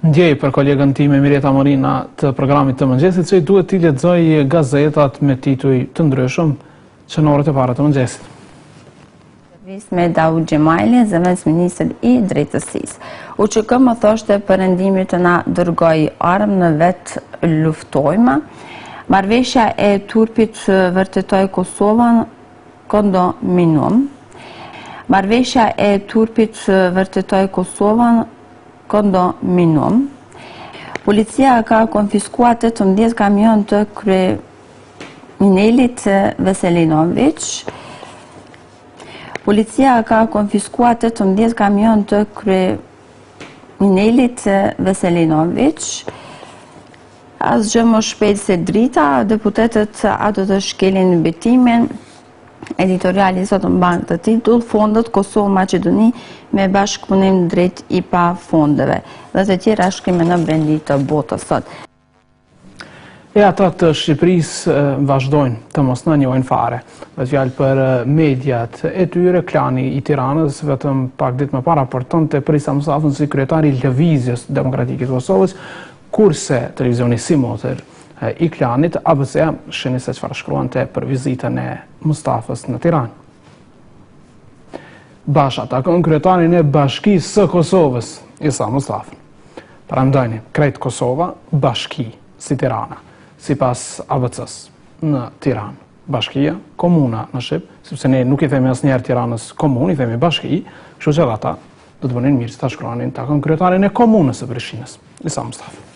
Ndjej për kolegën time Mireta Morina të programit të mëngjesit që i duhet t'i lexoj gazetat me tituj të ndryshëm që në orët e para të mëngjesit. Me Daud Gjemajli, zëvendësministër i drejtësisë. UÇK më thoshte perëndimi të na dërgoj armë në vetë luftojmë. Marrëveshja e turpit vërtetoi Kosovën kondominum. Marrëveshja e turpit vërtetoi Kosovën kondominum. Policia ka konfiskuar 18 kamion të kryeministrit Veselinović. Policia ka konfiskuar 18 kamion të kryeministrit Veselinović. Asgjë më shpejt se drita, deputetët ato të shkelin betimin. Editoriali sot mban të titull Fondet Kosovë-Maqedoni me bashkëpunim drejt IPA fondeve dhe të tjera shkrime në brendi të botës sot. E ata të Shqipërisë vazhdojnë të mos në njohin fare. Dhe fjalë për mediat e tyre, klani i Tiranës vetëm pak ditë më para raportonte për Isa Musafën si kryetari i Lëvizjes Demokratike të Kosovës, kurse televizioni Si Motor i klanit ABC shihni se çfarë shkruante për vizitën e Mustafës në Tiranë. Basha takon kryetarin e Bashkisë së Kosovës, Isa Mustafën. Parandojni, krejt Kosova, bashki si Tirana, sipas ABC-s në Tiranë. Bashkia, komuna në Shqip, sepse ne nuk i themi asnjëherë Tiranës komunë, i themi bashki, kështu që ata do të bënin mirë që ta shkruanin takon kryetarin e komunës së Prishtinës, Isa Mustafën.